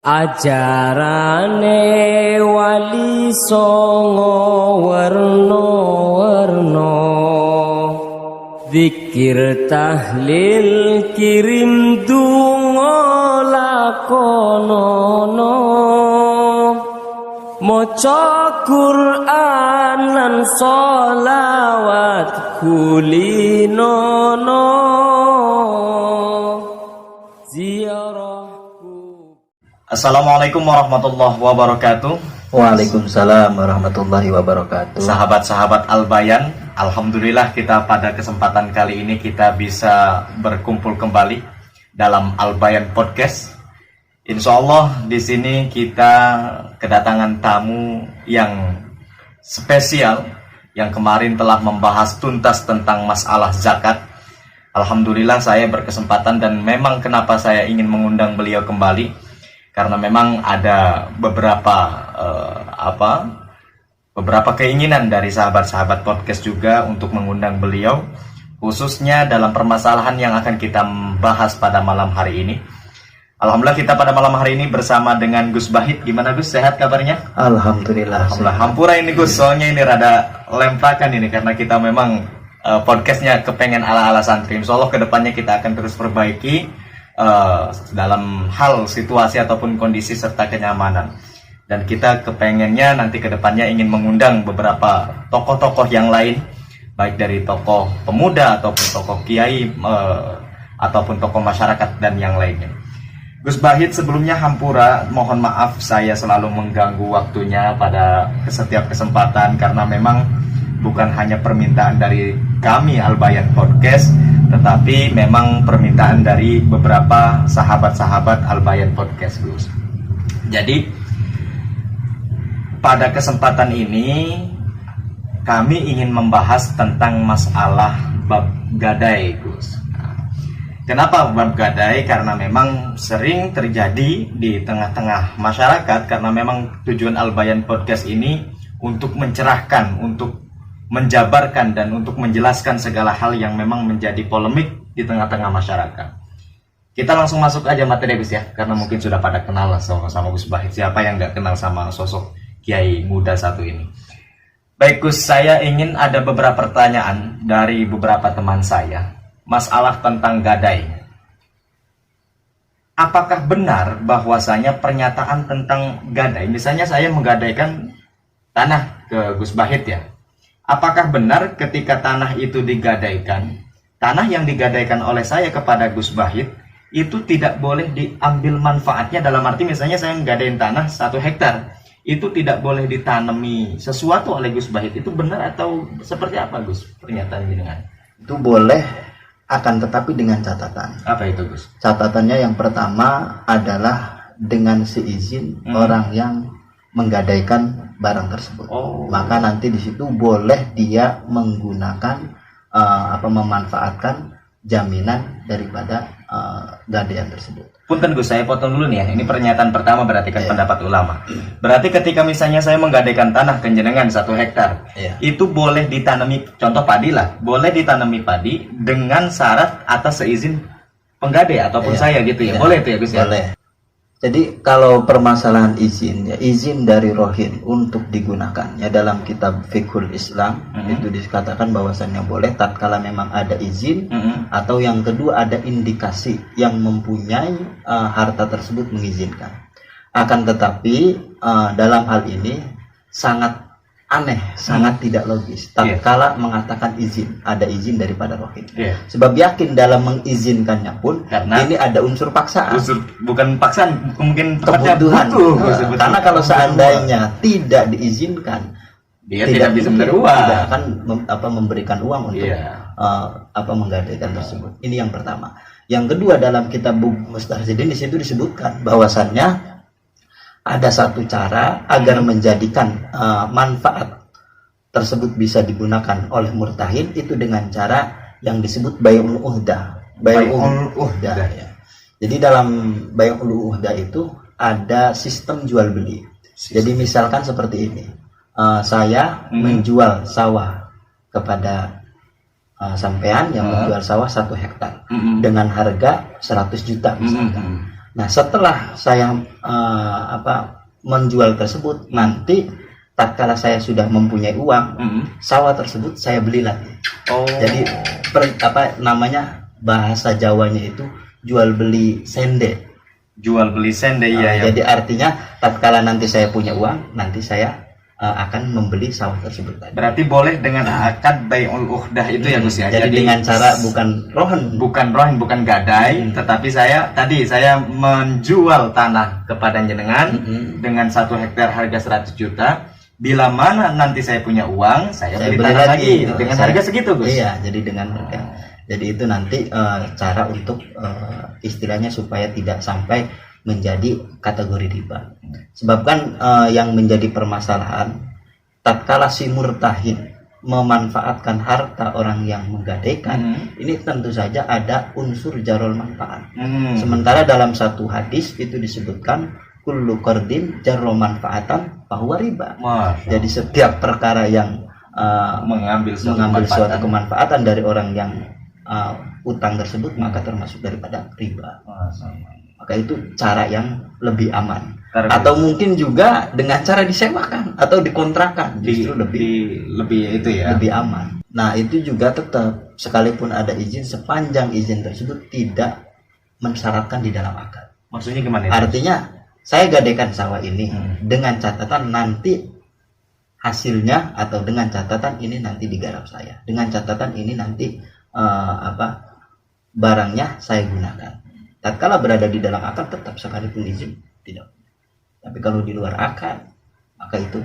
Ajarane wali songo werna-werna, zikir tahlil kirim donga lakonono, maca Quran lan sholawat kulinono, ziarah. Assalamualaikum warahmatullahi wabarakatuh. Waalaikumsalam warahmatullahi wabarakatuh. Sahabat-sahabat Al-Bayan, alhamdulillah kita pada kesempatan kali ini kita bisa berkumpul kembali dalam Al-Bayan Podcast. Insya Allah di sini kita kedatangan tamu yang spesial yang kemarin telah membahas tuntas tentang masalah zakat. Alhamdulillah saya berkesempatan dan memang kenapa saya ingin mengundang beliau kembali, karena memang ada beberapa keinginan dari sahabat-sahabat podcast juga untuk mengundang beliau, khususnya dalam permasalahan yang akan kita bahas pada malam hari ini. Alhamdulillah kita pada malam hari ini bersama dengan Gus Bahit. Gimana Gus, sehat kabarnya? Alhamdulillah. Hampura ini Gus, soalnya ini rada lempakan ini karena kita memang podcastnya kepengen ala-ala santri. Insya Allah kedepannya kita akan terus perbaiki dalam hal situasi ataupun kondisi serta kenyamanan, dan kita kepengennya nanti kedepannya ingin mengundang beberapa tokoh-tokoh yang lain, baik dari tokoh pemuda ataupun tokoh kiai ataupun tokoh masyarakat dan yang lainnya. Gus Bahit, sebelumnya hampura, mohon maaf saya selalu mengganggu waktunya pada setiap kesempatan karena memang bukan hanya permintaan dari kami Al-Bayan Podcast, tetapi memang permintaan dari beberapa sahabat-sahabat Al-Bayan Podcast, Gus. Jadi pada kesempatan ini kami ingin membahas tentang masalah bab gadai, Gus. Kenapa bab gadai? Karena memang sering terjadi di tengah-tengah masyarakat, karena memang tujuan Al-Bayan Podcast ini untuk mencerahkan, untuk menjabarkan dan untuk menjelaskan segala hal yang memang menjadi polemik di tengah-tengah masyarakat. Kita langsung masuk aja materi, Gus, ya, karena mungkin sudah pada kenal sama Gus Bahit. Siapa yang nggak kenal sama sosok kiai muda satu ini? Baik Gus, saya ingin ada beberapa pertanyaan dari beberapa teman saya, masalah tentang gadai. Apakah benar bahwasanya pernyataan tentang gadai, misalnya saya menggadaikan tanah ke Gus Bahit, ya, apakah benar ketika tanah itu digadaikan, tanah yang digadaikan oleh saya kepada Gus Bahit itu tidak boleh diambil manfaatnya, dalam arti misalnya saya menggadain tanah 1 hektar, itu tidak boleh ditanami sesuatu oleh Gus Bahit, itu benar atau seperti apa, Gus, pernyataan jenengan? Itu boleh, akan tetapi dengan catatan. Apa itu, Gus? Catatannya yang pertama adalah dengan seizin orang yang menggadaikan barang tersebut. Maka nanti di situ boleh dia menggunakan memanfaatkan jaminan daripada gadaian tersebut. Punten Gus, saya potong dulu nih ya. Ini pernyataan pertama berarti kan pendapat ulama. Berarti ketika misalnya saya menggadaikan tanah kenjenengan 1 hektar, itu boleh ditanami, contoh padi lah, boleh ditanami padi dengan syarat atas seizin penggadai ataupun saya gitu ya. Boleh itu ya, Gus, ya? Boleh. Jadi kalau permasalahan izin, ya, izin dari rohin untuk digunakan, ya, dalam kitab Fiqhul Islam itu dikatakan bahwasannya boleh tatkala memang ada izin atau yang kedua ada indikasi yang mempunyai harta tersebut mengizinkan. Akan tetapi dalam hal ini sangat aneh, sangat tidak logis tatkala mengatakan izin, ada izin daripada rohin. Sebab yakin dalam mengizinkannya pun karena ini ada unsur paksaan. Bukan paksaan, mungkin kebutuhan. Karena kalau seandainya tidak diizinkan, dia tidak bisa memberi uang, tidak akan memberikan uang untuk menggadaikan tersebut. Ini yang pertama. Yang kedua, dalam kitab Mustarsyidin di situ disebutkan bahwasannya ada satu cara agar menjadikan manfaat tersebut bisa digunakan oleh murtahin, itu dengan cara yang disebut bai'ul uhdah. Bai'ul uhdah, ya. Jadi dalam bai'ul uhdah itu ada sistem jual beli. Jadi misalkan seperti ini, saya menjual sawah kepada sampean yang menjual sawah 1 hektar dengan harga 100 juta misalkan. Nah, setelah saya menjual tersebut, nanti tatkala saya sudah mempunyai uang, sawah tersebut saya beli lagi. Jadi namanya bahasa Jawanya itu jual beli sende. Jual beli sende, ya. Jadi artinya tatkala nanti saya punya uang, nanti saya akan membeli sawah tersebut tadi. Berarti boleh dengan akad bai'ul ukhdah itu ya Gus ya. Jadi dengan cara bukan rohen, bukan gadai, tetapi saya menjual tanah kepada jenengan dengan 1 hektar harga 100 juta. Bila mana nanti saya punya uang, saya beli tanah lagi dengan harga segitu, Gus. Iya, jadi dengan harga. Jadi itu nanti cara untuk istilahnya supaya tidak sampai menjadi kategori riba. Sebab kan yang menjadi permasalahan tatkala si murtahin memanfaatkan harta orang yang menggadaikan, ini tentu saja ada unsur jarul manfaat. Sementara dalam satu hadis itu disebutkan kullu qardin jarul manfaatan bahwa riba. Jadi setiap perkara yang mengambil suatu kemanfaatan dari orang yang utang tersebut maka termasuk daripada riba. Maka itu cara yang lebih aman. Atau mungkin juga dengan cara disewakan atau dikontrakan, justru lebih itu ya, lebih aman. Nah, itu juga tetap sekalipun ada izin, sepanjang izin tersebut tidak mensyaratkan di dalam akad. Maksudnya gimana itu? Artinya saya gadaikan sawah ini dengan catatan nanti hasilnya, atau dengan catatan ini nanti digarap saya, dengan catatan ini nanti barangnya saya gunakan. Tatkala berada di dalam akad tetap sekalipun izin tidak. Tapi kalau di luar akad maka itu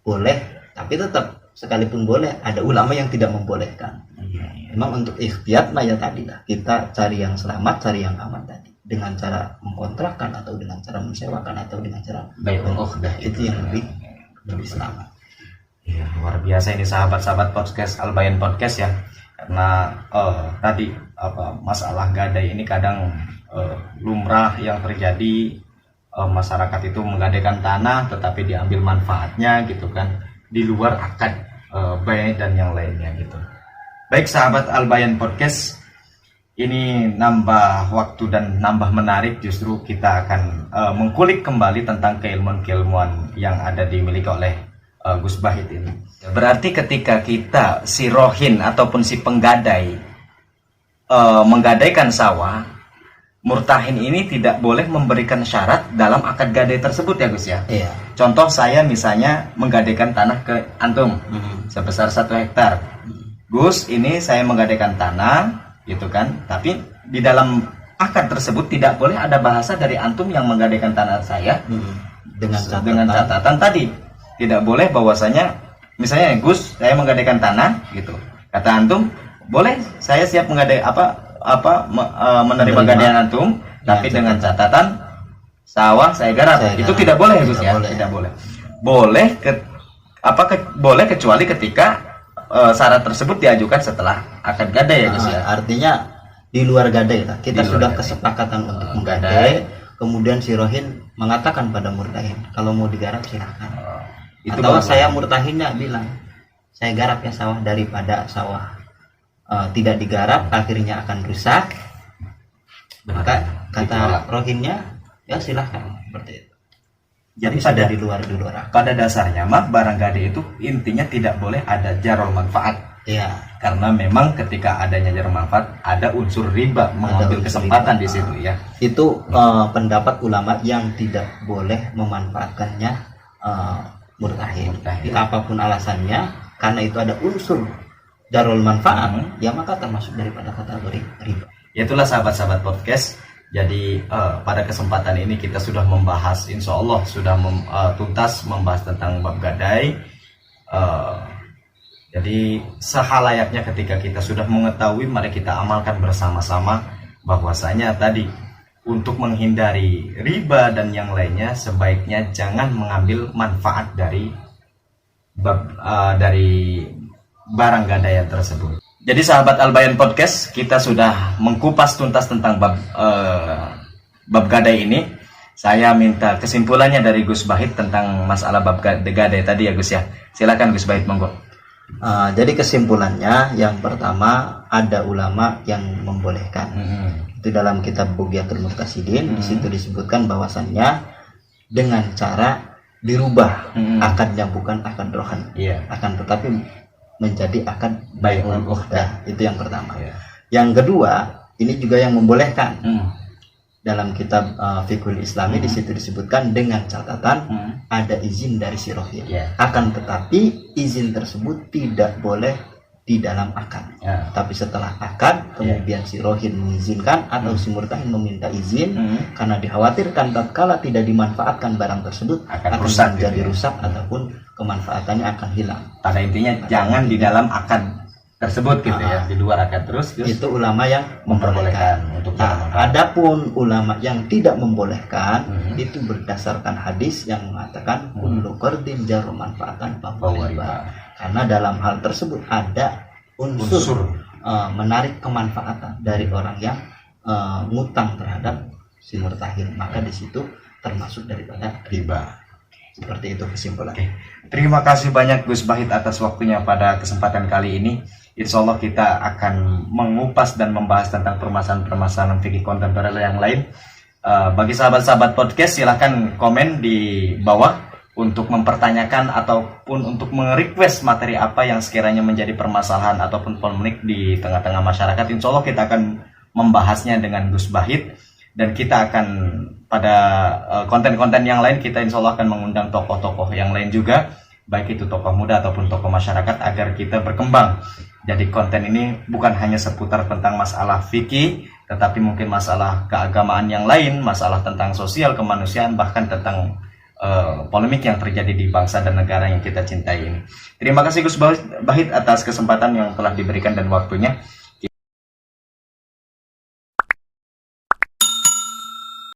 boleh, tapi tetap sekalipun boleh ada ulama yang tidak membolehkan. Memang untuk ikhtiyat ya tadi lah, kita cari yang selamat, cari yang aman tadi, dengan cara mengkontrakkan atau dengan cara mensewakan atau dengan cara bai'ul ukhdah, itu yang lebih selamat. Iya, luar biasa ini sahabat-sahabat podcast Al-Bayan Podcast ya. Karena tadi masalah gadai ini kadang lumrah yang terjadi, masyarakat itu menggadaikan tanah tetapi diambil manfaatnya gitu kan di luar akad bai dan yang lainnya gitu. Baik sahabat Al-Bayan Podcast, ini nambah waktu dan nambah menarik, justru kita akan mengkulik kembali tentang keilmuan-keilmuan yang ada dimiliki oleh Gus Bahit ini. Berarti ketika kita si rohin ataupun si penggadai menggadaikan sawah, murtahin ini tidak boleh memberikan syarat dalam akad gadai tersebut ya Gus ya. Iya. Contoh saya misalnya menggadaikan tanah ke antum sebesar 1 hektar. Gus, ini saya menggadaikan tanah gitu kan, tapi di dalam akad tersebut tidak boleh ada bahasa dari antum yang menggadaikan tanah saya dengan catatan tadi. Tidak boleh bahwasanya misalnya Gus, saya menggadaikan tanah gitu. Kata antum, boleh saya siap menggadai menerima gadaian antum, tapi dengan catatan sawah saya garap. Itu tidak boleh ya Gus ya? Tidak boleh. Boleh kecuali ketika syarat tersebut diajukan setelah akad gadai ya Gus ya. Artinya di luar gadai lah. Kita sudah kesepakatan untuk menggadai, kemudian si rohin mengatakan pada murtahin, kalau mau digarap silakan. Atau saya murtahinnya bilang, saya garap ya sawah, daripada sawah tidak digarap akhirnya akan rusak, maka kata rohinnya ya silahkan seperti itu. Jadi pada dasarnya mah barang gadai itu intinya tidak boleh ada jarul manfaat ya, karena memang ketika adanya jarul manfaat ada unsur riba, mengambil kesempatan riba di situ ya. Itu pendapat ulama yang tidak boleh memanfaatkannya murtahin. Apapun alasannya, karena itu ada unsur darul manfaat, ya maka termasuk daripada kategori riba. Itulah sahabat-sahabat podcast. Jadi pada kesempatan ini kita sudah membahas, insya Allah sudah tuntas membahas tentang bab gadai. Jadi sehalayaknya ketika kita sudah mengetahui, mari kita amalkan bersama-sama bahwasanya tadi untuk menghindari riba dan yang lainnya sebaiknya jangan mengambil manfaat dari barang gadaian tersebut. Jadi sahabat Al-Bayan Podcast, kita sudah mengkupas tuntas tentang bab gadai ini. Saya minta kesimpulannya dari Gus Bahit tentang masalah bab gadai tadi ya Gus ya. Silakan Gus Bahit, monggo. Jadi kesimpulannya yang pertama, ada ulama yang membolehkan. Itu dalam kitab Bughyatul Muqtasidin. Di situ disebutkan bahwasannya dengan cara dirubah akad yang bukan akad rohan, akan tetapi menjadi akad bai'ul uqdah. Itu yang pertama. Yang kedua, ini juga yang membolehkan. Dalam kitab Fiqhul Islami di situ disebutkan dengan catatan ada izin dari si rohin. Akan tetapi izin tersebut tidak boleh di dalam akad. Tapi setelah akad kemudian si rohin mengizinkan atau si murtahin meminta izin karena dikhawatirkan tatkala tidak dimanfaatkan barang tersebut akan rusak, menjadi rusak ataupun kemanfaatannya akan hilang. Pada intinya jangan di dalam akad tersebut gitu ya, di luar akad terus. Itu ulama yang membolehkan. Untuk adapun ulama yang tidak membolehkan itu berdasarkan hadis yang mengatakan kullu qardin jarru manfaatan fahuwa riba. Karena dalam hal tersebut ada unsur menarik kemanfaatan dari orang yang ngutang terhadap si murtahin, maka di situ termasuk daripada riba. Seperti itu kesimpulan. Terima kasih banyak Gus Bahit atas waktunya pada kesempatan kali ini. Insya Allah kita akan mengupas dan membahas tentang permasalahan-permasalahan fikih kontemporer yang lain. Bagi sahabat-sahabat podcast, silahkan komen di bawah untuk mempertanyakan ataupun untuk merequest materi apa yang sekiranya menjadi permasalahan ataupun polemik di tengah-tengah masyarakat. Insya Allah kita akan membahasnya dengan Gus Bahit. Dan kita akan pada konten-konten yang lain kita insya Allah akan mengundang tokoh-tokoh yang lain juga, baik itu tokoh muda ataupun tokoh masyarakat, agar kita berkembang. Jadi konten ini bukan hanya seputar tentang masalah fikih, tetapi mungkin masalah keagamaan yang lain, masalah tentang sosial, kemanusiaan, bahkan tentang polemik yang terjadi di bangsa dan negara yang kita cintai ini. Terima kasih Gus Bahit atas kesempatan yang telah diberikan dan waktunya.